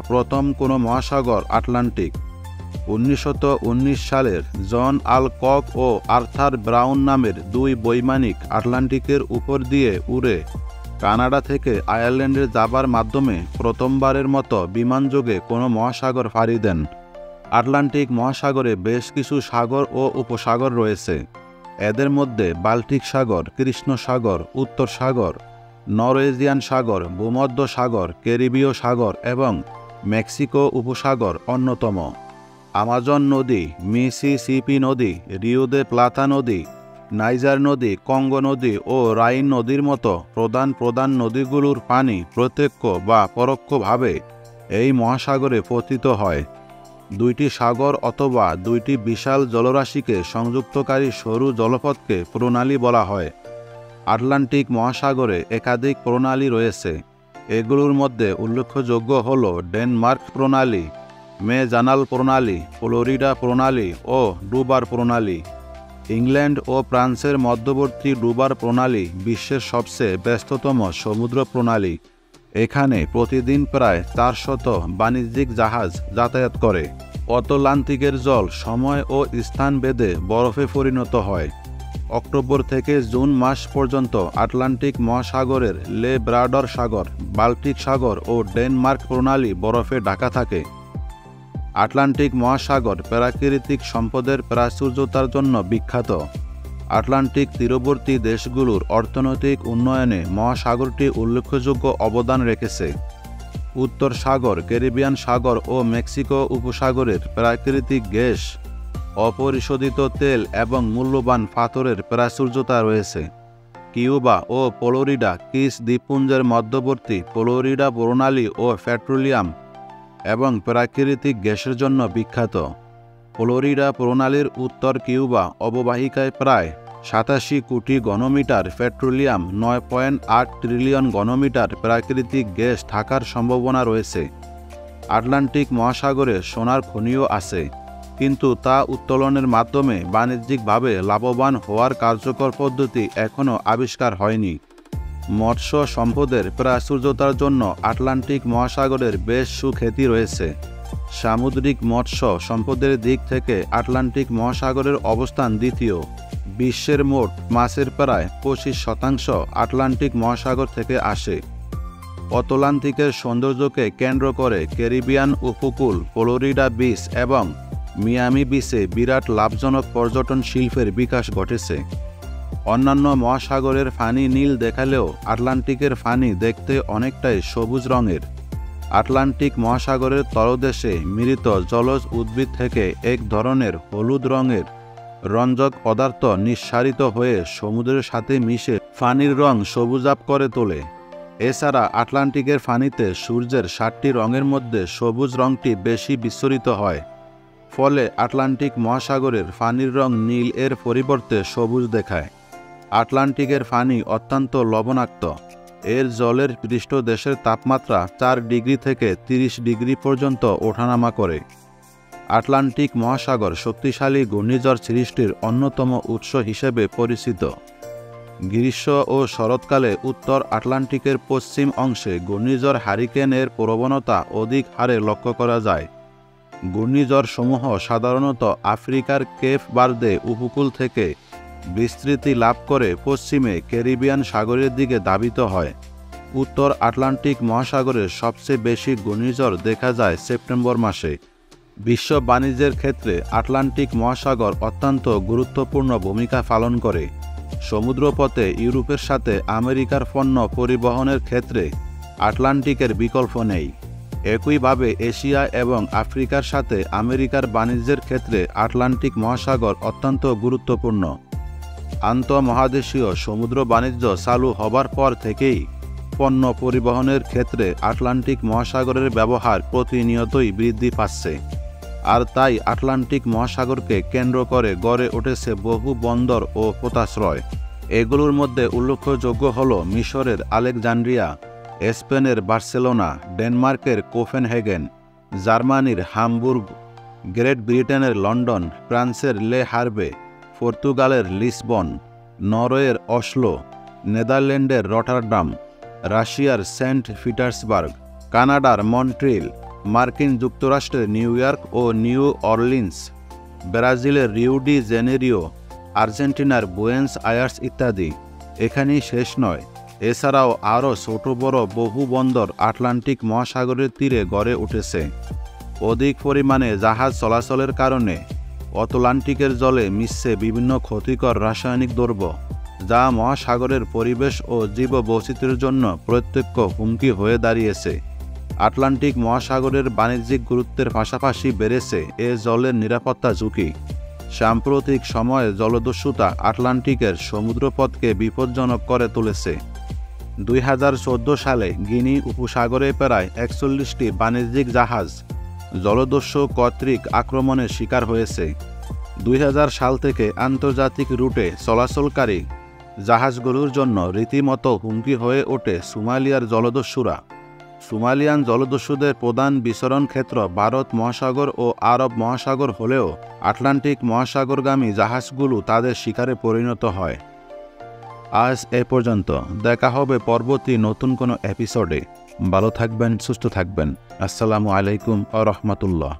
প্রথম কোনো মহাসাগর আটলান্টিক। 1919 সালের জন আলকক ও আর্থার ব্রাউন নামের দুই বৈমানিক আটলান্টিকের উপর দিয়ে উড়ে কানাডা থেকে আয়ারল্যান্ডে যাবার মাধ্যমে প্রথমবারের মতো বিমানযোগে কোনো মহাসাগর পাড়ি দেন। আটলান্টিক মহাসাগরে বেশ কিছু সাগর ও উপসাগর রয়েছে। এদের মধ্যে বাল্টিক সাগর, কৃষ্ণ সাগর, উত্তর সাগর, নরওয়েজিয়ান সাগর, ভূমধ্য সাগর, ক্যারিবীয় সাগর এবং মেক্সিকো উপসাগর অন্যতম। আমাজন নদী, মিসিসিপি নদী, রিও দে প্লাতা নদী, নাইজার নদী, কঙ্গো নদী ও রাইন নদীর মতো প্রধান নদীগুলোর পানি প্রত্যক্ষ বা পরোক্ষভাবে এই মহাসাগরে পতিত হয়। দুইটি সাগর অথবা দুইটি বিশাল জলরাশিকে সংযুক্তকারী সরু জলপথকে প্রণালী বলা হয়। আটলান্টিক মহাসাগরে একাধিক প্রণালী রয়েছে। এগুলোর মধ্যে উল্লেখযোগ্য হল ডেনমার্ক প্রণালী, মেজানাল প্রণালী, ফ্লোরিডা প্রণালী ও ডুবার প্রণালী। ইংল্যান্ড ও ফ্রান্সের মধ্যবর্তী ডুবার প্রণালী বিশ্বের সবচেয়ে ব্যস্ততম সমুদ্র প্রণালী। এখানে প্রতিদিন প্রায় 400 বাণিজ্যিক জাহাজ যাতায়াত করে। আটলান্টিকের জল সময় ও স্থান ভেদে বরফে পরিণত হয়। অক্টোবর থেকে জুন মাস পর্যন্ত আটলান্টিক মহাসাগরের লেব্রাডর সাগর, বাল্টিক সাগর ও ডেনমার্ক প্রণালী বরফে ঢাকা থাকে। আটলান্টিক মহাসাগর প্রাকৃতিক সম্পদের প্রাচুর্যতার জন্য বিখ্যাত। আটলান্টিক তীরবর্তী দেশগুলোর অর্থনৈতিক উন্নয়নে মহাসাগরটি উল্লেখযোগ্য অবদান রেখেছে। উত্তর সাগর, ক্যারিবিয়ান সাগর ও মেক্সিকো উপসাগরের প্রাকৃতিক গ্যাস, অপরিশোধিত তেল এবং মূল্যবান পাথরের প্রাচুর্যতা রয়েছে। কিউবা ও ফ্লোরিডা কিস দ্বীপপুঞ্জের মধ্যবর্তী ফ্লোরিডা প্রণালী ও পেট্রোলিয়াম এবং প্রাকৃতিক গ্যাসের জন্য বিখ্যাত। ফ্লোরিডা প্রণালীর উত্তর কিউবা অববাহিকায় প্রায় 87 কোটি ঘনমিটার পেট্রোলিয়াম, 9.8 ট্রিলিয়ন ঘনমিটার প্রাকৃতিক গ্যাস থাকার সম্ভাবনা রয়েছে। আটলান্টিক মহাসাগরে সোনার খনিও আছে, কিন্তু তা উত্তোলনের মাধ্যমে বাণিজ্যিকভাবে লাভবান হওয়ার কার্যকর পদ্ধতি এখনও আবিষ্কার হয়নি। মৎস্য সম্পদের প্রাচুর্যতার জন্য আটলান্টিক মহাসাগরের বেশ সুখ্যাতি রয়েছে। সামুদ্রিক মৎস্য সম্পদের দিক থেকে আটলান্টিক মহাসাগরের অবস্থান দ্বিতীয়। বিশ্বের মোট মাছের প্রায় 25% আটলান্টিক মহাসাগর থেকে আসে। আটলান্টিকের সৌন্দর্যকে কেন্দ্র করে ক্যারিবিয়ান উপকূল, ফ্লোরিডা বিচ এবং মিয়ামি বিচে বিরাট লাভজনক পর্যটন শিল্পের বিকাশ ঘটেছে। অন্যান্য মহাসাগরের পানি নীল দেখালেও আটলান্টিকের পানি দেখতে অনেকটাই সবুজ রঙের। আটলান্টিক মহাসাগরের তলদেশে মৃত জলজ উদ্ভিদ থেকে এক ধরনের হলুদ রঙের রঞ্জক পদার্থ নিঃসারিত হয়ে সমুদ্রের সাথে মিশে পানির রং সবুজাভ করে তোলে। এছাড়া আটলান্টিকের পানিতে সূর্যের 7টি রঙের মধ্যে সবুজ রঙটি বেশি বিস্তৃত হয়, ফলে আটলান্টিক মহাসাগরের পানির রং নীল এর পরিবর্তে সবুজ দেখায়। আটলান্টিকের পানি অত্যন্ত লবণাক্ত। এর জলের পৃষ্ঠদেশের তাপমাত্রা 4 ডিগ্রি থেকে 30 ডিগ্রি পর্যন্ত ওঠানামা করে। আটলান্টিক মহাসাগর শক্তিশালী ঘূর্ণিঝড় সৃষ্টির অন্যতম উৎস হিসেবে পরিচিত। গ্রীষ্ম ও শরৎকালে উত্তর আটলান্টিকের পশ্চিম অংশে ঘূর্ণিঝড় হারিকেনের প্রবণতা অধিক হারে লক্ষ্য করা যায়। ঘূর্ণিঝড়সমূহ সাধারণত আফ্রিকার কেপ বার্দে উপকূল থেকে বিস্তৃতি লাভ করে পশ্চিমে ক্যারিবিয়ান সাগরের দিকে ধাবিত হয়। উত্তর আটলান্টিক মহাসাগরের সবচেয়ে বেশি ঘূর্ণিঝড় দেখা যায় সেপ্টেম্বর মাসে। বিশ্ব বাণিজ্যের ক্ষেত্রে আটলান্টিক মহাসাগর অত্যন্ত গুরুত্বপূর্ণ ভূমিকা পালন করে। সমুদ্রপথে ইউরোপের সাথে আমেরিকার পণ্য পরিবহনের ক্ষেত্রে আটলান্টিকের বিকল্প নেই। একইভাবে এশিয়া এবং আফ্রিকার সাথে আমেরিকার বাণিজ্যের ক্ষেত্রে আটলান্টিক মহাসাগর অত্যন্ত গুরুত্বপূর্ণ। আন্তঃমহাদেশীয় সমুদ্র বাণিজ্য চালু হবার পর থেকেই পণ্য পরিবহনের ক্ষেত্রে আটলান্টিক মহাসাগরের ব্যবহার প্রতিনিয়তই বৃদ্ধি পাচ্ছে। আর তাই আটলান্টিক মহাসাগরকে কেন্দ্র করে গড়ে উঠেছে বহু বন্দর ও পোতাশ্রয়। এগুলোর মধ্যে উল্লেখযোগ্য হল মিশরের আলেকজান্দ্রিয়া, স্পেনের বার্সেলোনা, ডেনমার্কের কোপেনহেগেন, জার্মানির হামবুর্গ, গ্রেট ব্রিটেনের লন্ডন, ফ্রান্সের লে হার্বে, পর্তুগালের লিসবন, নরওয়ের অসলো, নেদারল্যান্ডের রটারডাম, রাশিয়ার সেন্ট পিটার্সবার্গ, কানাডার মন্ট্রিল, মার্কিন যুক্তরাষ্ট্রের নিউ ইয়র্ক ও নিউ অরলিন্স, ব্রাজিলের রিও ডি জেনেরিও, আর্জেন্টিনার বুয়েন্স আয়ার্স ইত্যাদি। এখানেই শেষ নয়, এছাড়াও আরও ছোট বড় বহু বন্দর আটলান্টিক মহাসাগরের তীরে গড়ে উঠেছে। অধিক পরিমাণে জাহাজ চলাচলের কারণে আটলান্টিকের জলে মিশছে বিভিন্ন ক্ষতিকর রাসায়নিক দ্রব্য, যা মহাসাগরের পরিবেশ ও জীববৈচিত্র্যের জন্য প্রত্যক্ষ হুমকি হয়ে দাঁড়িয়েছে। আটলান্টিক মহাসাগরের বাণিজ্যিক গুরুত্বের পাশাপাশি বেড়েছে এ জলের নিরাপত্তা ঝুঁকি। সাম্প্রতিক সময়ে জলদস্যুতা আটলান্টিকের সমুদ্রপথকে বিপজ্জনক করে তুলেছে। 2014 সালে গিনি উপসাগরে প্রায় 41টি বাণিজ্যিক জাহাজ জলদস্যু কর্তৃক আক্রমণের শিকার হয়েছে। 2000 সাল থেকে আন্তর্জাতিক রুটে চলাচলকারী জাহাজগুলোর জন্য রীতিমতো হুমকি হয়ে ওঠে সোমালিয়ার জলদস্যুরা। সোমালিয়ান জলদস্যুদের প্রধান বিচরণ ক্ষেত্র ভারত মহাসাগর ও আরব মহাসাগর হলেও আটলান্টিক মহাসাগরগামী জাহাজগুলো তাদের শিকারে পরিণত হয়। আজ এ পর্যন্ত, দেখা হবে পরবর্তী নতুন কোনো এপিসোডে। ভালো থাকবেন, সুস্থ থাকবেন। আসসালামু আলাইকুম ওয়া রাহমাতুল্লাহ।